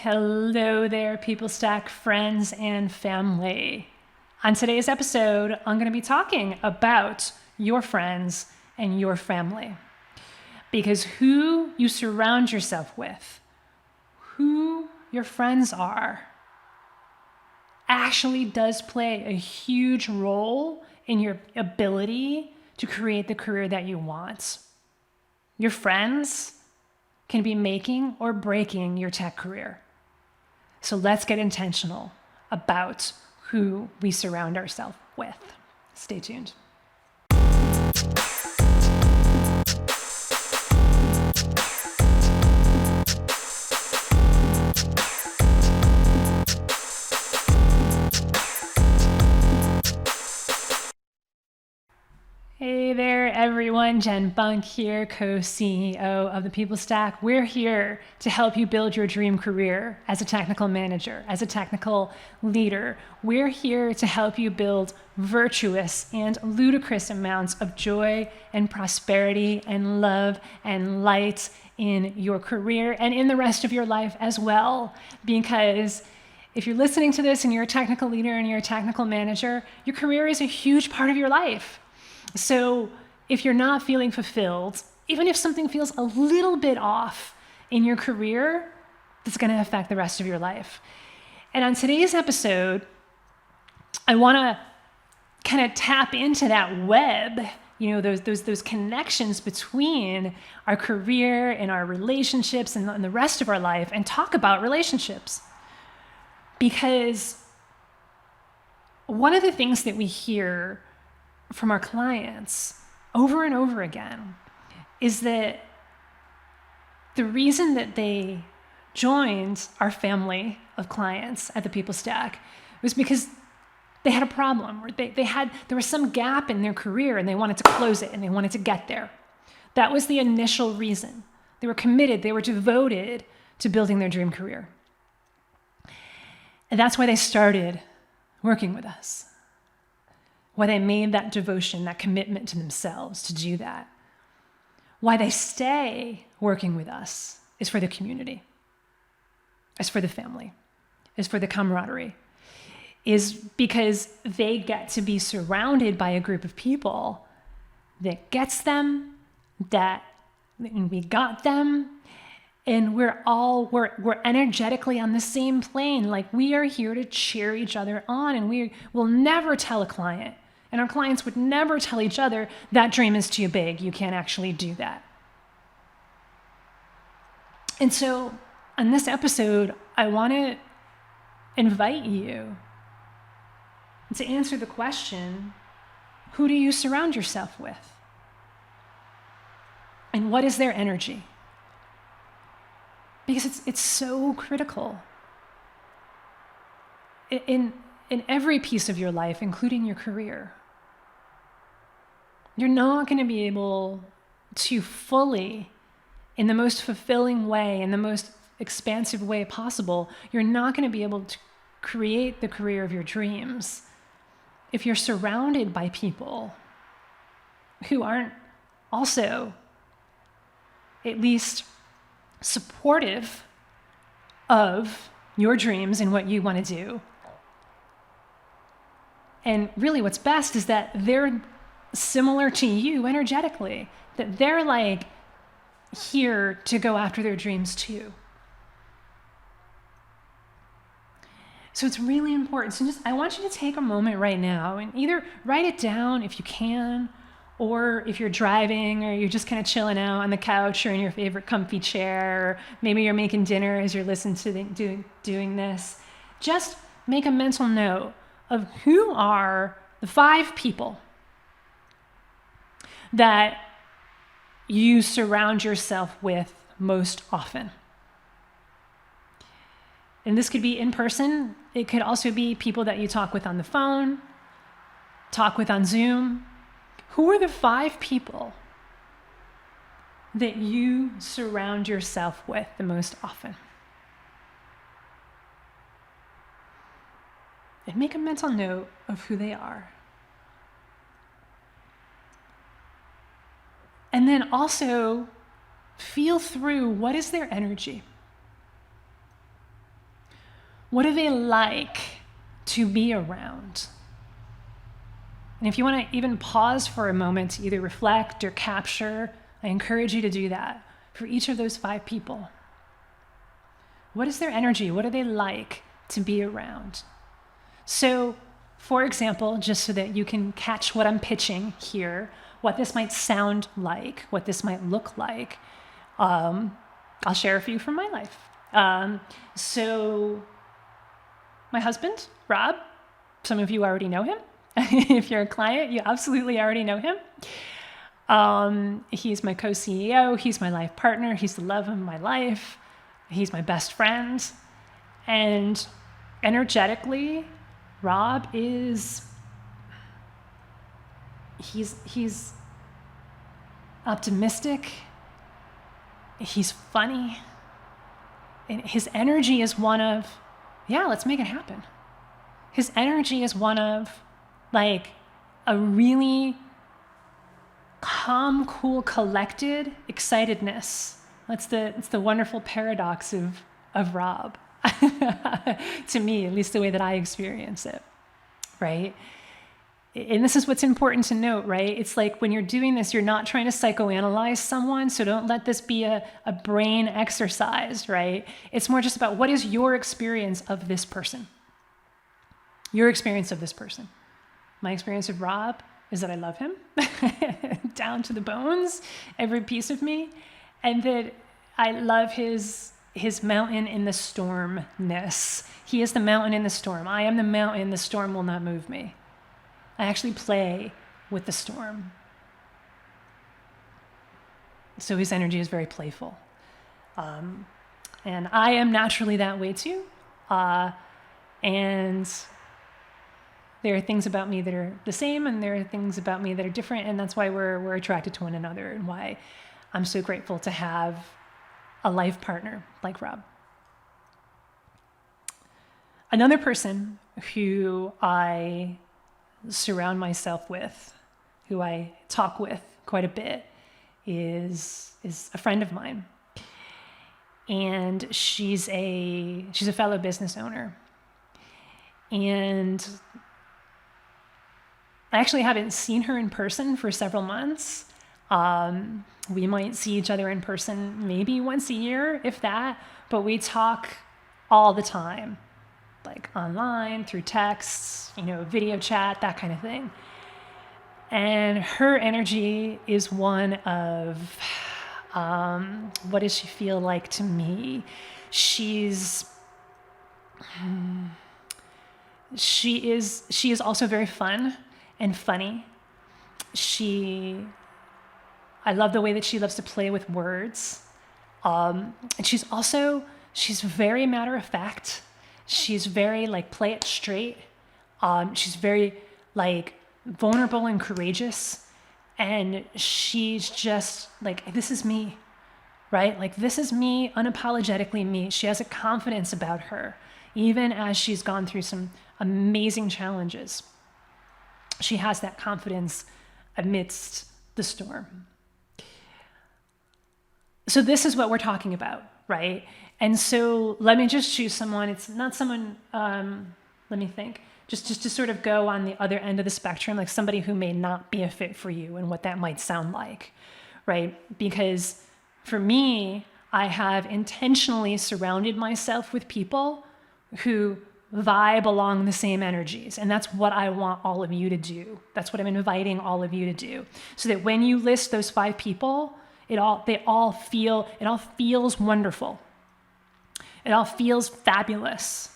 Hello there, People Stack friends and family. On today's episode, I'm going to be talking about your friends and your family. Because who you surround yourself with, who your friends are, actually does play a huge role in your ability to create the career that you want. Your friends can be making or breaking your tech career. So let's get intentional about who we surround ourselves with. Stay tuned. Hey there, everyone. Jen Bunk here, co-CEO of the People Stack. We're here to help you build your dream career as a technical manager, as a technical leader. We're here to help you build virtuous and ludicrous amounts of joy and prosperity and love and light in your career and in the rest of your life as well. Because if you're listening to this and you're a technical leader and you're a technical manager, your career is a huge part of your life. So if you're not feeling fulfilled, even if something feels a little bit off in your career, that's going to affect the rest of your life. And on today's episode, I want to kind of tap into that web, those connections between our career and our relationships and the rest of our life, and talk about relationships. Because one of the things that we hear from our clients over and over again is that the reason that they joined our family of clients at the People Stack was because they had a problem, or there was some gap in their career and they wanted to close it and they wanted to get there. That was the initial reason. They were committed, they were devoted to building their dream career. And that's why they started working with us. Why they made that devotion, that commitment to themselves to do that. Why they stay working with us is for the community, is for the family, is for the camaraderie, is because they get to be surrounded by a group of people that gets them, that we got them, and we're energetically on the same plane. Like, we are here to cheer each other on, and we will never tell a client, and our clients would never tell each other, that dream is too big, you can't actually do that. And so on this episode, I want to invite you to answer the question, who do you surround yourself with? And what is their energy? Because it's so critical. In every piece of your life, including your career, you're not going to be able to fully, in the most fulfilling way, in the most expansive way possible, you're not going to be able to create the career of your dreams if you're surrounded by people who aren't also at least supportive of your dreams and what you want to do. And really what's best is that they're similar to you energetically, that they're like here to go after their dreams too. So it's really important. So I want you to take a moment right now and either write it down if you can, or if you're driving, or you're just kind of chilling out on the couch or in your favorite comfy chair, or maybe you're making dinner as you're listening to doing this, just make a mental note of who are the 5 people that you surround yourself with most often. And this could be in person. It could also be people that you talk with on the phone, talk with on Zoom. Who are the 5 people that you surround yourself with the most often? And make a mental note of who they are. And then also feel through, what is their energy? What do they like to be around? And if you want to even pause for a moment to either reflect or capture, I encourage you to do that for each of those 5 people. What is their energy? What do they like to be around? So, for example, just so that you can catch what I'm pitching here, what this might sound like, what this might look like, I'll share a few from my life. So, my husband, Rob, some of you already know him. If you're a client, you absolutely already know him. He's my co-CEO. He's my life partner. He's the love of my life. He's my best friend. And energetically, Rob is, he's optimistic. He's funny. And his energy is one of, yeah, let's make it happen. His energy is one of, like, a really calm, cool, collected excitedness. It's the wonderful paradox of Rob, to me, at least the way that I experience it, right? And this is what's important to note, right? It's like when you're doing this, you're not trying to psychoanalyze someone, so don't let this be a brain exercise, right? It's more just about what is your experience of this person? Your experience of this person. My experience of Rob is that I love him down to the bones, every piece of me, and that I love his mountain in the stormness. He is the mountain in the storm. I am the mountain. The storm will not move me. I actually play with the storm. So his energy is very playful. And I am naturally that way too. And there are things about me that are the same, and there are things about me that are different, and that's why we're attracted to one another, and why I'm so grateful to have a life partner like Rob. Another person who I surround myself with, who I talk with quite a bit, is a friend of mine, and she's a fellow business owner, and I actually haven't seen her in person for several months. We might see each other in person maybe once a year, if that, but we talk all the time, like online, through texts, video chat, that kind of thing. And her energy is one of, what does she feel like to me? She is also very fun and funny. I love the way that she loves to play with words. And she's very matter of fact. She's very play it straight. She's very vulnerable and courageous. And she's just this is me, right? This is me, unapologetically me. She has a confidence about her, even as she's gone through some amazing challenges. She has that confidence amidst the storm. So this is what we're talking about, right? And so let me just choose someone. It's not someone, let me think, just to sort of go on the other end of the spectrum, like somebody who may not be a fit for you and what that might sound like, right? Because for me, I have intentionally surrounded myself with people who vibe along the same energies. And that's what I want all of you to do. That's what I'm inviting all of you to do. So that when you list those 5 people, it all feels wonderful. It all feels fabulous.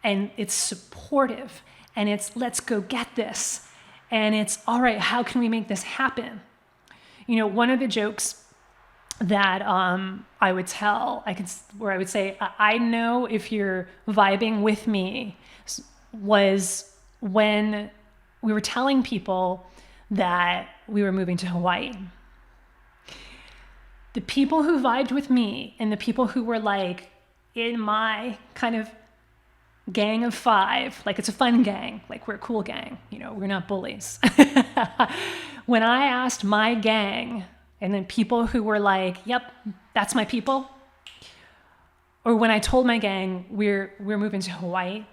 And it's supportive. And it's, let's go get this. And it's, all right, how can we make this happen? One of the jokes that I would tell, where I would say, I know if you're vibing with me, was when we were telling people that we were moving to Hawaii. The people who vibed with me and the people who were in my kind of gang of 5, it's a fun gang, we're a cool gang, we're not bullies. When I asked my gang, and then people who were yep, that's my people, Or when I told my gang we're moving to Hawaii,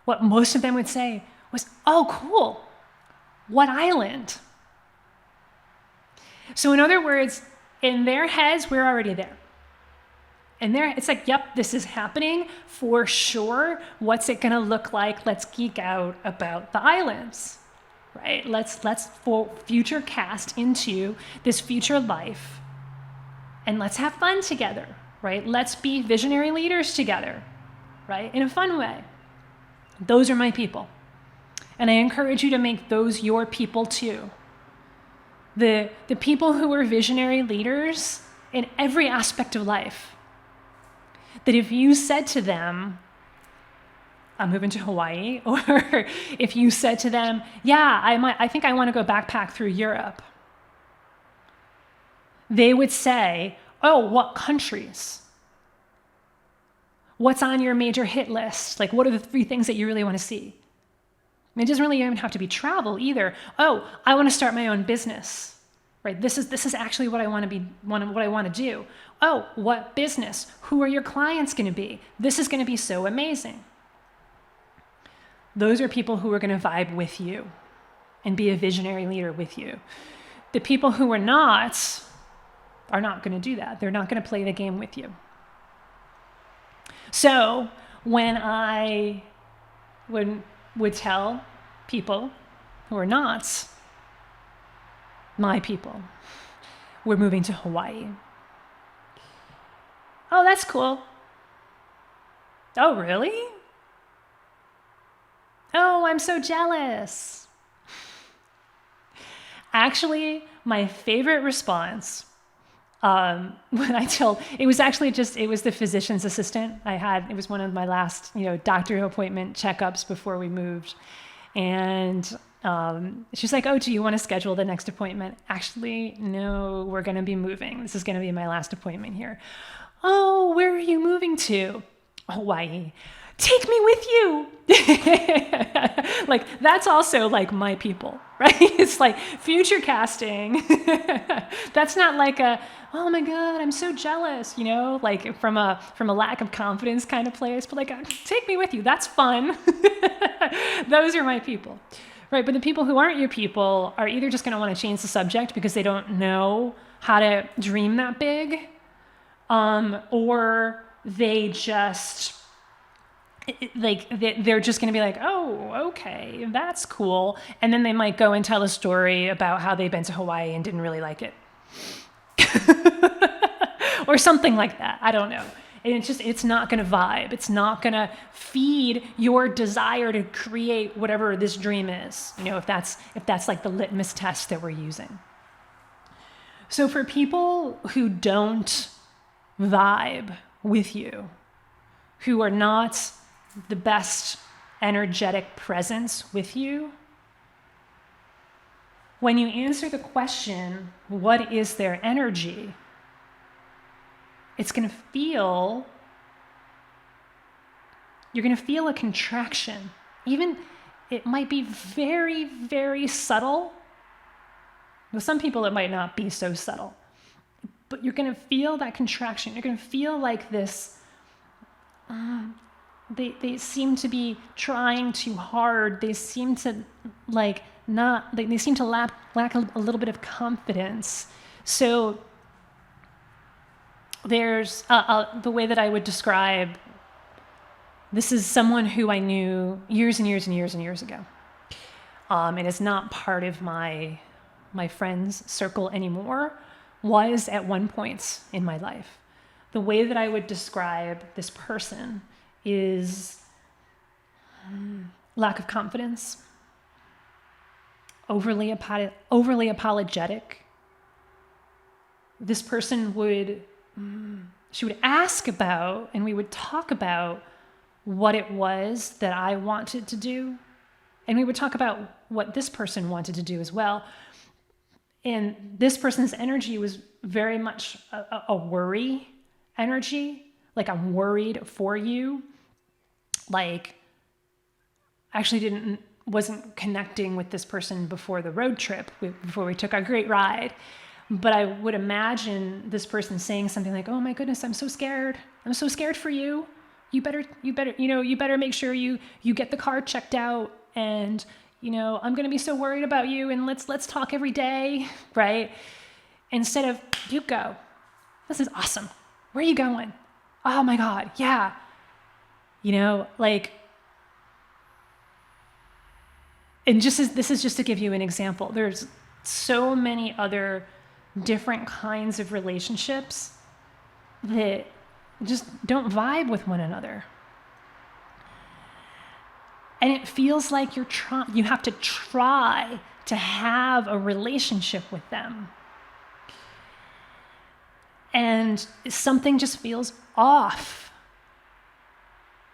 what most of them would say was, "Oh, cool. What island?" So in other words, in their heads, we're already there. And there, it's like, yep, this is happening for sure. What's it gonna look like? Let's geek out about the islands, right? Let's future cast into this future life, and let's have fun together, right? Let's be visionary leaders together, right? In a fun way. Those are my people. And I encourage you to make those your people too. The people who are visionary leaders in every aspect of life. That if you said to them, "I'm moving to Hawaii," or if you said to them, "Yeah, I think I want to go backpack through Europe," they would say, "Oh, what countries? What's on your major hit list? Like, what are the 3 things that you really want to see?" It doesn't really even have to be travel either. "Oh, I want to start my own business." Right? This is actually what I want to do. "Oh, what business? Who are your clients going to be? This is going to be so amazing." Those are people who are going to vibe with you and be a visionary leader with you. The people who are not going to do that. They're not going to play the game with you. So when I would tell people who are not my people, "We're moving to Hawaii." "Oh, that's cool." "Oh, really?" "Oh, I'm so jealous." Actually, my favorite response when I told, it was the physician's assistant I had. It was one of my last, doctor appointment checkups before we moved. And she's like, "Oh, do you want to schedule the next appointment?" "Actually, no, we're going to be moving. This is going to be my last appointment here." "Oh, where are you moving to?" "Hawaii." "Take me with you." Like, that's also like my people, right? It's like future casting. That's not like "Oh my God, I'm so jealous," like from a lack of confidence kind of place, but like, take me with you. That's fun. Those are my people, right? But the people who aren't your people are either just going to want to change the subject because they don't know how to dream that big, or they just, they're just going to be like, "Oh, okay, that's cool." And then they might go and tell a story about how they've been to Hawaii and didn't really like it. Or something like that. I don't know. And it's not going to vibe. It's not going to feed your desire to create whatever this dream is. If that's like the litmus test that we're using. So for people who don't vibe with you, who are not the best energetic presence with you, when you answer the question, "What is their energy?" it's going to feel, you're going to feel a contraction. Even, it might be very, very subtle. With some people, it might not be so subtle. But you're going to feel that contraction. You're going to feel like this, they seem to be trying too hard. They seem to they seem to lack a little bit of confidence. So there's the way that I would describe, this is someone who I knew years and years and years and years ago. And is not part of my friends' circle anymore, was at one point in my life. The way that I would describe this person is lack of confidence, overly apologetic. This person she would ask about, and we would talk about what it was that I wanted to do. And we would talk about what this person wanted to do as well. And this person's energy was very much a worry energy. Like, I'm worried for you. Like, wasn't connecting with this person before the road trip, before we took our great ride. But I would imagine this person saying something like, "Oh my goodness, I'm so scared. I'm so scared for you. You better make sure you get the car checked out, and I'm going to be so worried about you, and let's talk every day," right? Instead of, "You go. This is awesome. Where are you going? Oh my God, yeah." And this is just to give you an example. There's so many other different kinds of relationships that just don't vibe with one another. And it feels like you have to try to have a relationship with them. And something just feels off.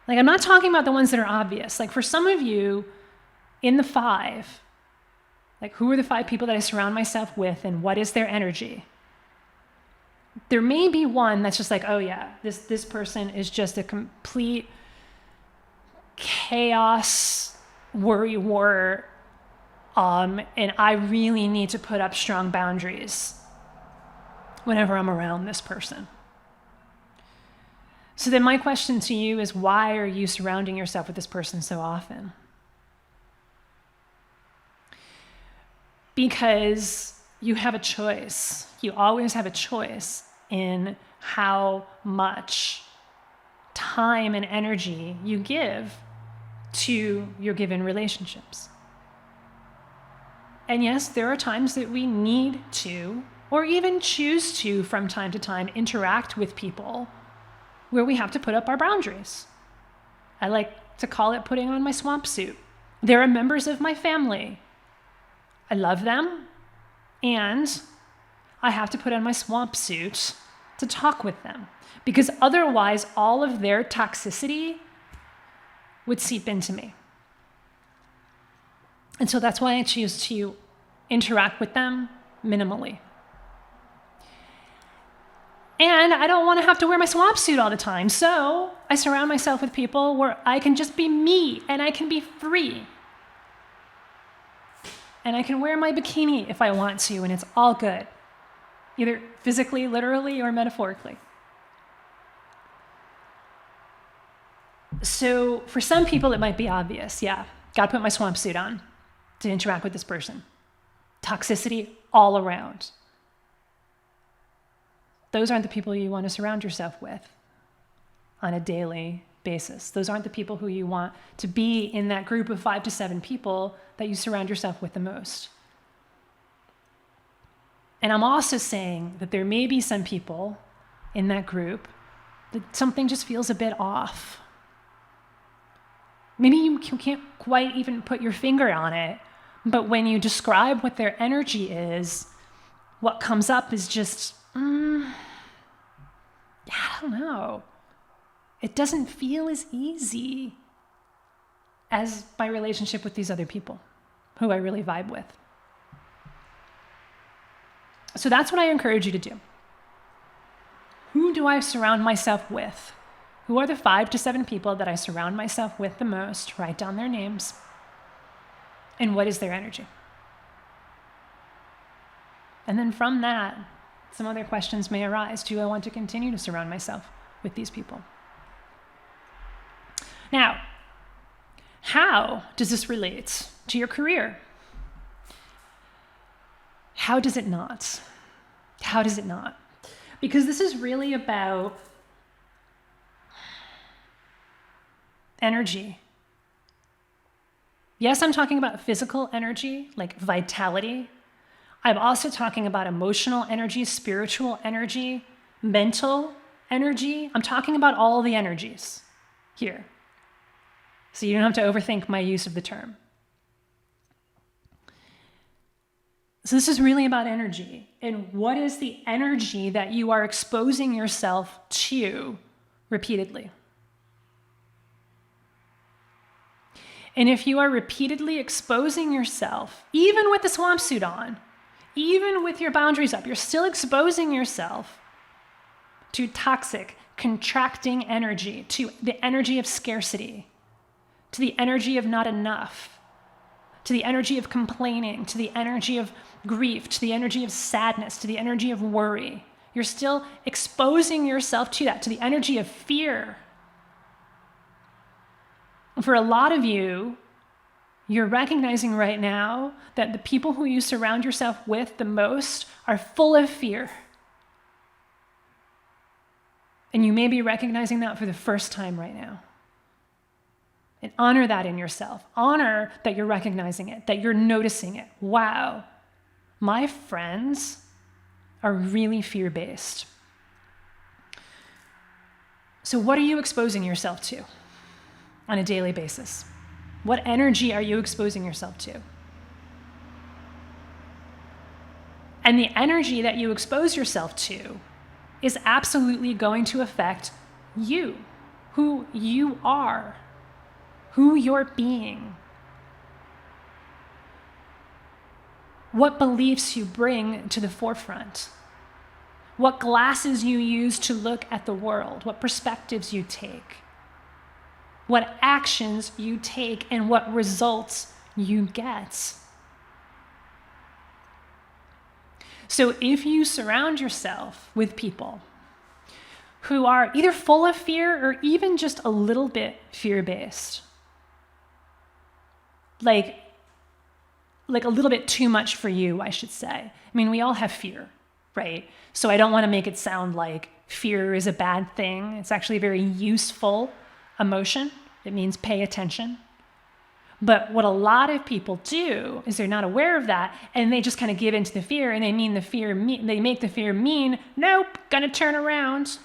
Like, I'm not talking about the ones that are obvious. Like, for some of you, in the 5, like, who are the 5 people that I surround myself with, and what is their energy? There may be one that's just like, oh yeah, this person is just a complete chaos worry war, and I really need to put up strong boundaries whenever I'm around this person. So then my question to you is, why are you surrounding yourself with this person so often? Because you have a choice. You always have a choice in how much time and energy you give to your given relationships. And yes, there are times that we need to, or even choose to from time to time, interact with people where we have to put up our boundaries. I like to call it putting on my swamp suit. There are members of my family. I love them, and I have to put on my swamp suit to talk with them, because otherwise all of their toxicity would seep into me. And so that's why I choose to interact with them minimally. And I don't want to have to wear my swamp suit all the time. So I surround myself with people where I can just be me and I can be free. And I can wear my bikini if I want to, and it's all good. Either physically, literally, or metaphorically. So for some people, it might be obvious. Yeah, got to put my swamp suit on to interact with this person. Toxicity all around. Those aren't the people you want to surround yourself with on a daily basis. Those aren't the people who you want to be in that group of 5 to 7 people that you surround yourself with the most. And I'm also saying that there may be some people in that group that something just feels a bit off. Maybe you can't quite even put your finger on it, but when you describe what their energy is, what comes up is just, I don't know. It doesn't feel as easy as my relationship with these other people who I really vibe with. So that's what I encourage you to do. Who do I surround myself with? Who are the 5 to 7 people that I surround myself with the most? Write down their names. And what is their energy? And then from that, some other questions may arise. Do I want to continue to surround myself with these people? Now, how does this relate to your career? How does it not? How does it not? Because this is really about energy. Yes, I'm talking about physical energy, like vitality. I'm also talking about emotional energy, spiritual energy, mental energy. I'm talking about all the energies here. So you don't have to overthink my use of the term. So this is really about energy. And what is the energy that you are exposing yourself to repeatedly? And if you are repeatedly exposing yourself, even with the swamp suit on, even with your boundaries up, you're still exposing yourself to toxic, contracting energy, to the energy of scarcity, to the energy of not enough, to the energy of complaining, to the energy of grief, to the energy of sadness, to the energy of worry. You're still exposing yourself to that, to the energy of fear. For a lot of you, you're recognizing right now that the people who you surround yourself with the most are full of fear. And you may be recognizing that for the first time right now. And honor that in yourself. Honor that you're recognizing it, that you're noticing it. Wow, my friends are really fear-based. So what are you exposing yourself to on a daily basis? What energy are you exposing yourself to? And the energy that you expose yourself to is absolutely going to affect you, who you are, who you're being, what beliefs you bring to the forefront, what glasses you use to look at the world, what perspectives you take, what actions you take, and what results you get. So if you surround yourself with people who are either full of fear or even just a little bit fear-based, like a little bit too much for you, I should say. I mean, we all have fear, right? So I don't want to make it sound like fear is a bad thing. It's actually a very useful emotion. It means pay attention. But what a lot of people do is they're not aware of that, and they just kind of give into the fear, and they make the fear mean, nope, gonna turn around,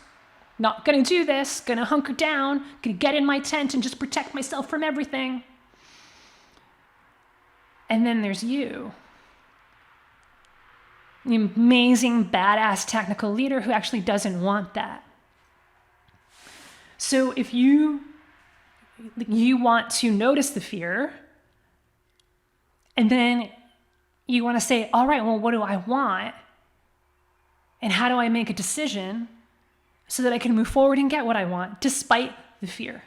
not gonna do this, gonna hunker down, gonna get in my tent and just protect myself from everything. And then there's you, the amazing, badass technical leader who actually doesn't want that. So if you want to notice the fear, and then you want to say, all right, well, what do I want? And how do I make a decision so that I can move forward and get what I want despite the fear?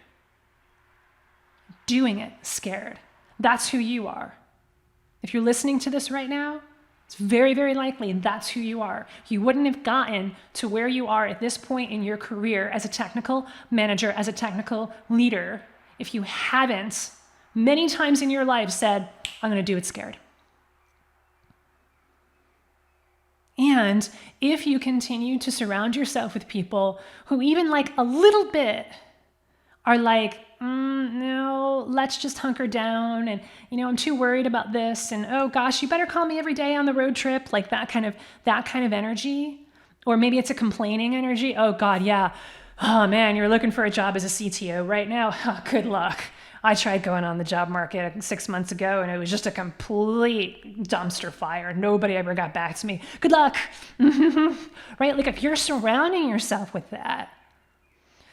Doing it scared. That's who you are. If you're listening to this right now, it's very, very likely that's who you are. You wouldn't have gotten to where you are at this point in your career as a technical manager, as a technical leader, if you haven't many times in your life said, I'm going to do it scared. And if you continue to surround yourself with people who even like a little bit are like, no, let's just hunker down, and I'm too worried about this, and oh gosh, you better call me every day on the road trip, like that kind of energy. Or maybe it's a complaining energy. Oh God, yeah. Oh man, you're looking for a job as a CTO right now. Oh, good luck. I tried going on the job market 6 months ago, and it was just a complete dumpster fire. Nobody ever got back to me. Good luck. Right? Like if you're surrounding yourself with that,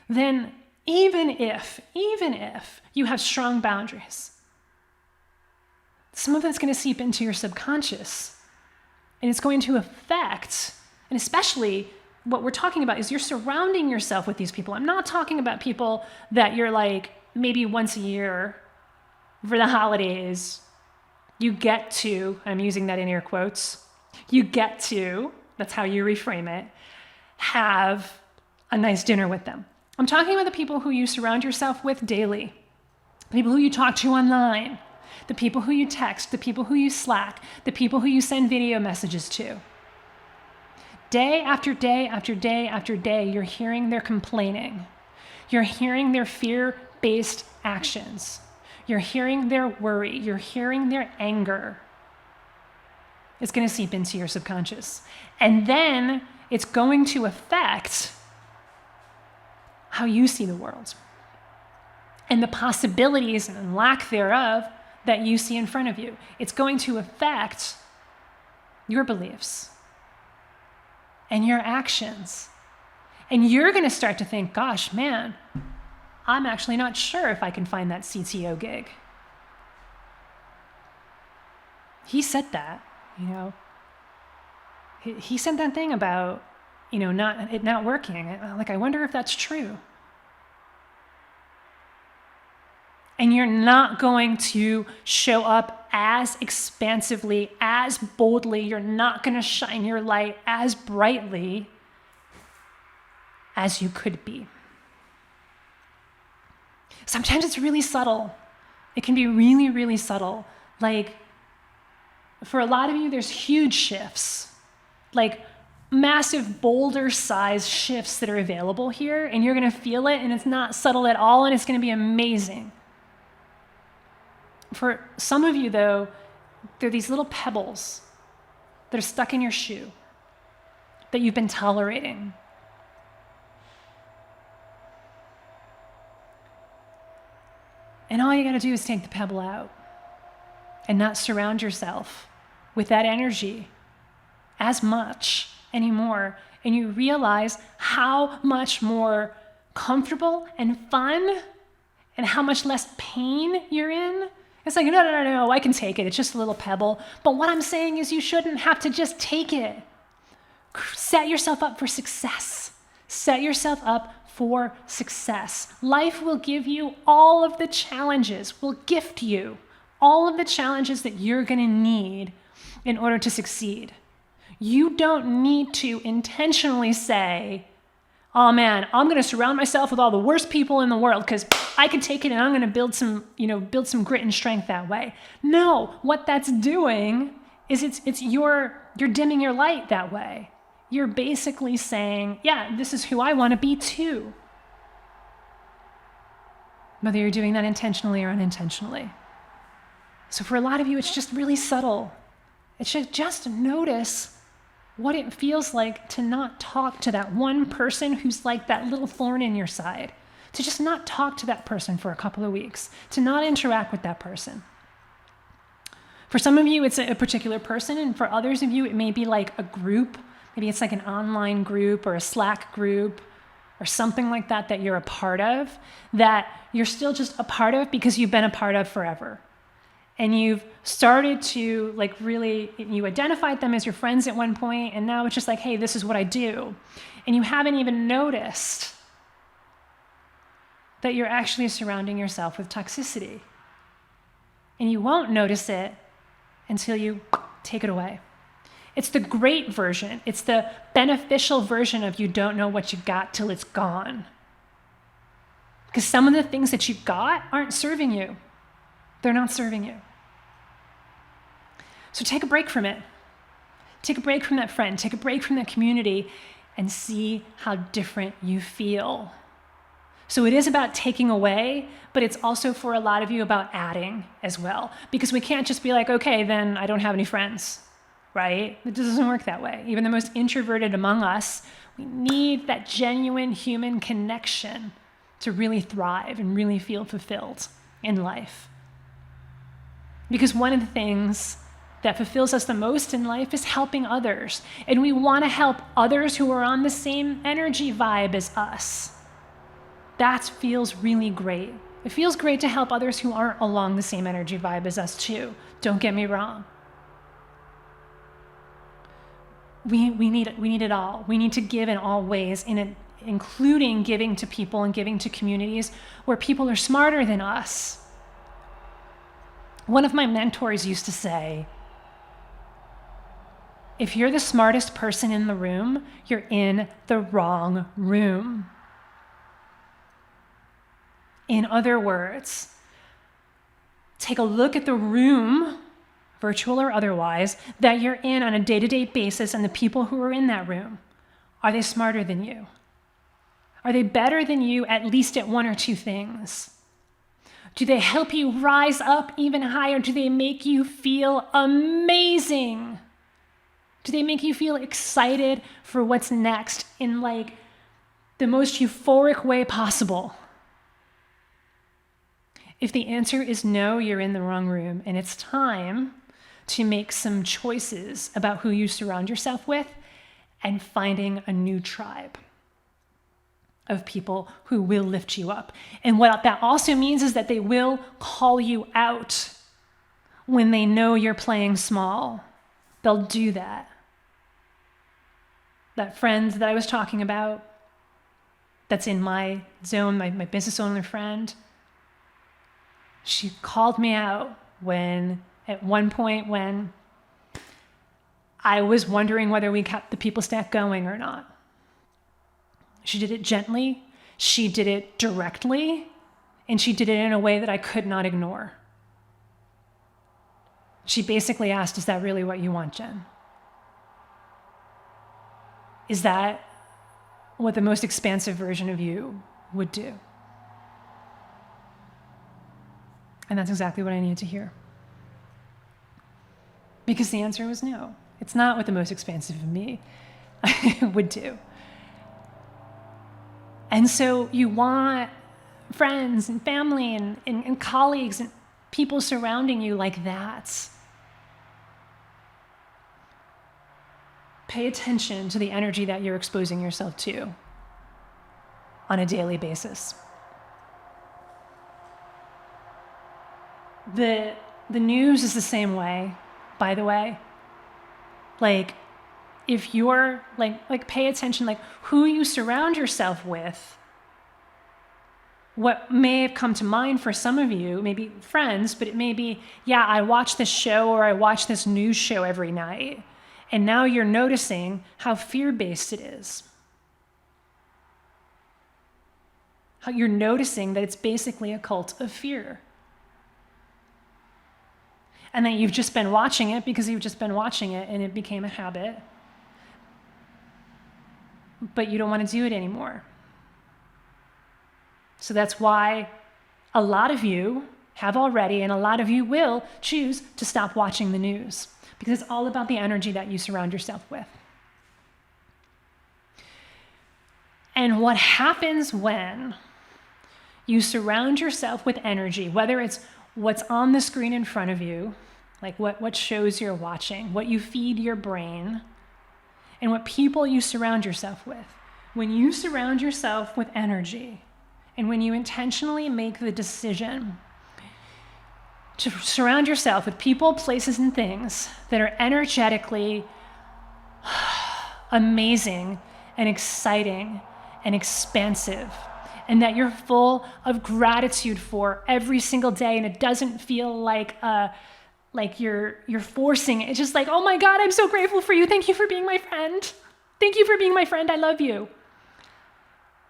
then even if you have strong boundaries, some of that's going to seep into your subconscious, and it's going to affect, and especially what we're talking about is you're surrounding yourself with these people. I'm not talking about people that you're like maybe once a year for the holidays, you get to, I'm using that in air quotes, you get to, that's how you reframe it, have a nice dinner with them. I'm talking about the people who you surround yourself with daily, the people who you talk to online, the people who you text, the people who you Slack, the people who you send video messages to. Day after day after day after day, you're hearing their complaining. You're hearing their fear-based actions. You're hearing their worry. You're hearing their anger. It's going to seep into your subconscious. And then it's going to affect how you see the world and the possibilities and lack thereof that you see in front of you. It's going to affect your beliefs and your actions. And you're going to start to think, gosh, man, I'm actually not sure if I can find that CTO gig. He said that, He said that thing about, not working. Like, I wonder if that's true. And you're not going to show up as expansively, as boldly. You're not going to shine your light as brightly as you could be. Sometimes it's really subtle. It can be really, really subtle. Like, for a lot of you, there's huge shifts, like massive boulder-sized shifts that are available here, and you're going to feel it, and it's not subtle at all, and it's going to be amazing. For some of you, though, there are these little pebbles that are stuck in your shoe that you've been tolerating. And all you got to do is take the pebble out and not surround yourself with that energy as much anymore. And you realize how much more comfortable and fun and how much less pain you're in. It's like, no, I can take it. It's just a little pebble. But what I'm saying is you shouldn't have to just take it. Set yourself up for success. Set yourself up for success. Life will give you all of the challenges, will gift you all of the challenges that you're going to need in order to succeed. You don't need to intentionally say, oh man, I'm going to surround myself with all the worst people in the world because I can take it and I'm going to build some grit and strength that way. No, what that's doing is you're dimming your light that way. You're basically saying, yeah, this is who I want to be too. Whether you're doing that intentionally or unintentionally. So for a lot of you, it's just really subtle. It should just notice what it feels like to not talk to that one person who's like that little thorn in your side. To just not talk to that person for a couple of weeks. To not interact with that person. For some of you, it's a particular person, and for others of you, it may be like a group. Maybe it's like an online group or a Slack group or something like that that you're a part of, that you're still just a part of because you've been a part of forever. And you've started to you identified them as your friends at one point, and now it's just like, hey, this is what I do. And you haven't even noticed that you're actually surrounding yourself with toxicity. And you won't notice it until you take it away. It's the great version. It's the beneficial version of you don't know what you got till it's gone. Because some of the things that you got aren't serving you. They're not serving you. So take a break from it. Take a break from that friend. Take a break from that community and see how different you feel. So it is about taking away, but it's also for a lot of you about adding as well. Because we can't just be like, okay, then I don't have any friends. Right? It doesn't work that way. Even the most introverted among us, we need that genuine human connection to really thrive and really feel fulfilled in life. Because one of the things that fulfills us the most in life is helping others. And we want to help others who are on the same energy vibe as us. That feels really great. It feels great to help others who aren't along the same energy vibe as us too. Don't get me wrong. We need it all. We need to give in all ways, including giving to people and giving to communities where people are smarter than us. One of my mentors used to say, if you're the smartest person in the room, you're in the wrong room. In other words, take a look at the room, virtual or otherwise, that you're in on a day-to-day basis, and the people who are in that room. Are they smarter than you? Are they better than you at least at one or two things? Do they help you rise up even higher? Do they make you feel amazing? Do they make you feel excited for what's next in the most euphoric way possible? If the answer is no, you're in the wrong room, and it's time to make some choices about who you surround yourself with and finding a new tribe of people who will lift you up. And what that also means is that they will call you out when they know you're playing small. They'll do that. That friend that I was talking about, that's in my zone, my business owner friend, She called me out at one point when I was wondering whether we kept the people stack going or not. She did it gently, she did it directly, and she did it in a way that I could not ignore. She basically asked, is that really what you want, Jen? Is that what the most expansive version of you would do? And that's exactly what I needed to hear. Because the answer was no. It's not what the most expansive of me would do. And so you want friends and family and colleagues and people surrounding you like that. Pay attention to the energy that you're exposing yourself to on a daily basis. The news is the same way, by the way. Like, if you're like pay attention, like who you surround yourself with. What may have come to mind for some of you, maybe friends, but it may be, yeah, I watch this show or I watch this news show every night. And now you're noticing how fear-based it is. How you're noticing that it's basically a cult of fear. And that you've just been watching it because you've just been watching it and it became a habit. But you don't want to do it anymore. So that's why a lot of you have already, and a lot of you will choose to stop watching the news. Because it's all about the energy that you surround yourself with. And what happens when you surround yourself with energy, whether it's what's on the screen in front of you, like what shows you're watching, what you feed your brain, and what people you surround yourself with. When you surround yourself with energy, and when you intentionally make the decision to surround yourself with people, places, and things that are energetically amazing and exciting and expansive, and that you're full of gratitude for every single day, and it doesn't feel like you're forcing it. It's just like, oh my God, I'm so grateful for you. Thank you for being my friend. Thank you for being my friend. I love you.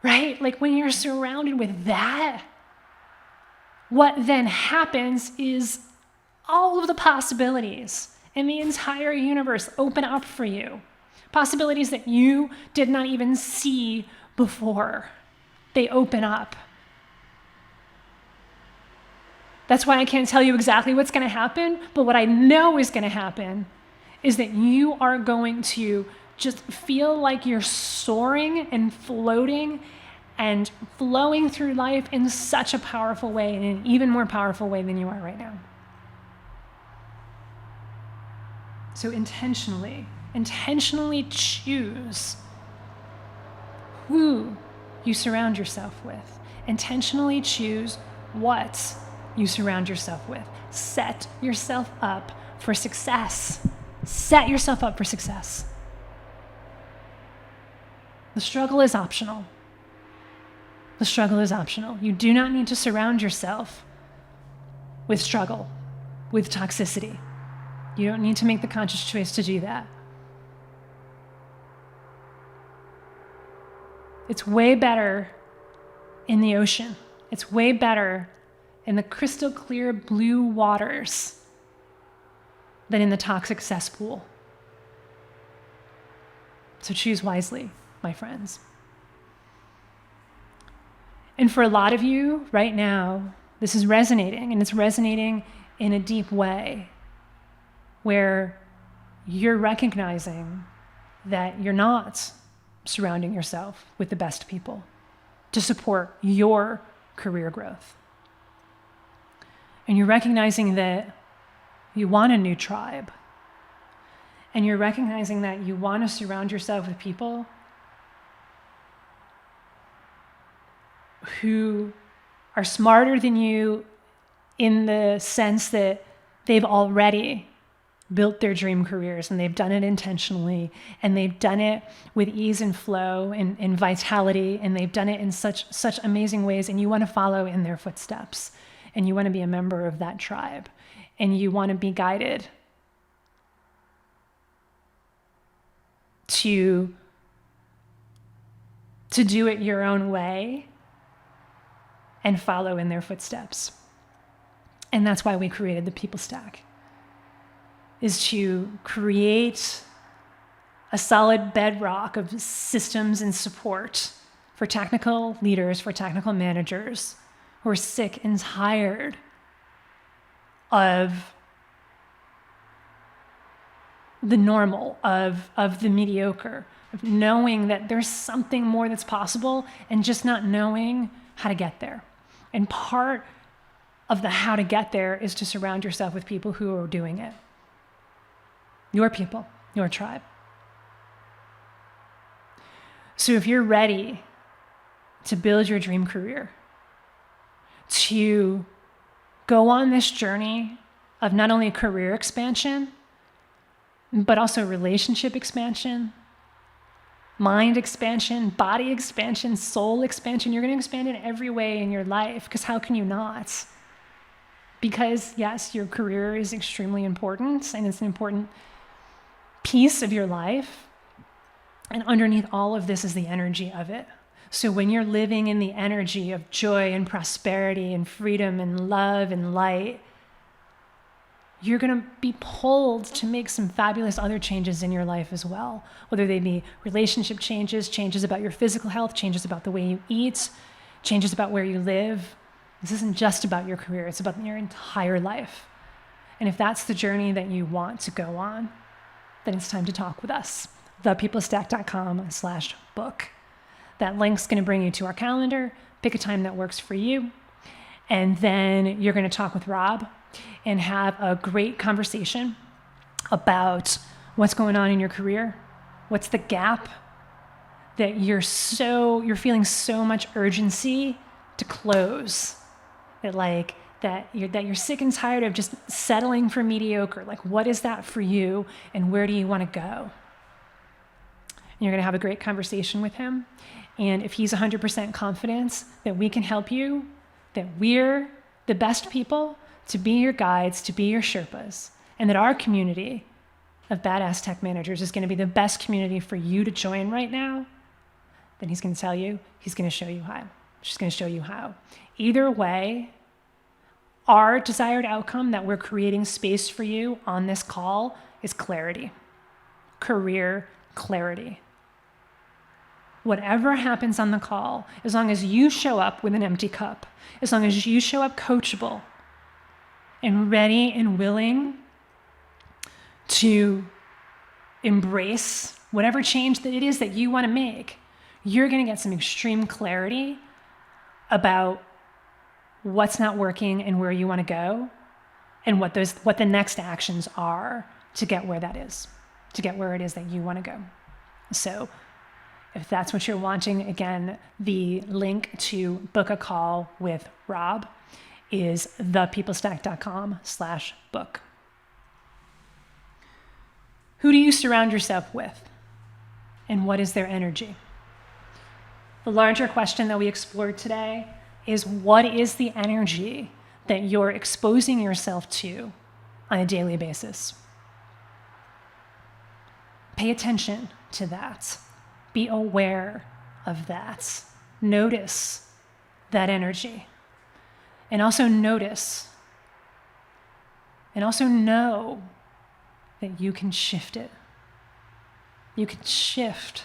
Right? Like when you're surrounded with that, what then happens is all of the possibilities in the entire universe open up for you. Possibilities that you did not even see before. They open up. That's why I can't tell you exactly what's going to happen, but what I know is going to happen is that you are going to just feel like you're soaring and floating and flowing through life in such a powerful way, in an even more powerful way than you are right now. So intentionally choose who you surround yourself with. Intentionally choose what you surround yourself with. Set yourself up for success. Set yourself up for success. The struggle is optional. The struggle is optional. You do not need to surround yourself with struggle, with toxicity. You don't need to make the conscious choice to do that. It's way better in the ocean. It's way better in the crystal clear blue waters than in the toxic cesspool. So choose wisely, my friends. And for a lot of you right now, this is resonating, and it's resonating in a deep way where you're recognizing that you're not surrounding yourself with the best people to support your career growth. And you're recognizing that you want a new tribe. And you're recognizing that you want to surround yourself with people who are smarter than you in the sense that they've already built their dream careers, and they've done it intentionally, and they've done it with ease and flow and vitality, and they've done it in such amazing ways, and you want to follow in their footsteps. and you want to be a member of that tribe, and you want to be guided to do it your own way and follow in their footsteps. And that's why we created the People Stack, is to create a solid bedrock of systems and support for technical leaders, for technical managers who are sick and tired of the normal, of the mediocre, of knowing that there's something more that's possible and just not knowing how to get there. And part of the how to get there is to surround yourself with people who are doing it. Your people, your tribe. So if you're ready to build your dream career, to go on this journey of not only career expansion, but also relationship expansion, mind expansion, body expansion, soul expansion. You're going to expand in every way in your life, because how can you not? Because yes, your career is extremely important, and it's an important piece of your life. And underneath all of this is the energy of it. So when you're living in the energy of joy and prosperity and freedom and love and light, you're going to be pulled to make some fabulous other changes in your life as well, whether they be relationship changes, changes about your physical health, changes about the way you eat, changes about where you live. This isn't just about your career, it's about your entire life. And if that's the journey that you want to go on, then it's time to talk with us. thepeoplestack.com/book. That link's going to bring you to our calendar. Pick a time that works for you. And then you're going to talk with Rob and have a great conversation about what's going on in your career. What's the gap that you're feeling so much urgency to close? That you're sick and tired of just settling for mediocre. Like, what is that for you, and where do you want to go? And you're going to have a great conversation with him. And if he's 100% confident that we can help you, that we're the best people to be your guides, to be your Sherpas, and that our community of badass tech managers is going to be the best community for you to join right now, then he's going to tell you, he's going to show you how. She's going to show you how. Either way, our desired outcome that we're creating space for you on this call is clarity. Career clarity. Whatever happens on the call, as long as you show up with an empty cup, as long as you show up coachable and ready and willing to embrace whatever change that it is that you want to make, you're going to get some extreme clarity about what's not working and where you want to go, and what the next actions are to get where that is, to get where it is that you want to go. So if that's what you're wanting, again, the link to book a call with Rob is thepeoplestack.com/book. Who do you surround yourself with? And what is their energy? The larger question that we explored today is, what is the energy that you're exposing yourself to on a daily basis? Pay attention to that. Be aware of that. Notice that energy. And also notice, and also know that you can shift it. You can shift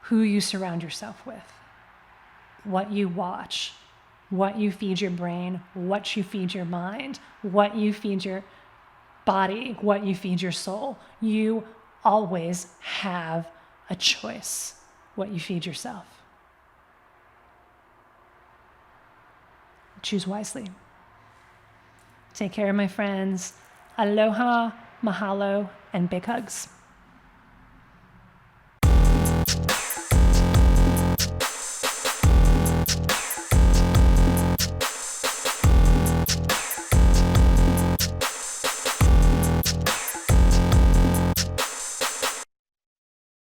who you surround yourself with, what you watch, what you feed your brain, what you feed your mind, what you feed your body, what you feed your soul. You always have a choice what you feed yourself. Choose wisely. Take care, my friends. Aloha, mahalo, and big hugs.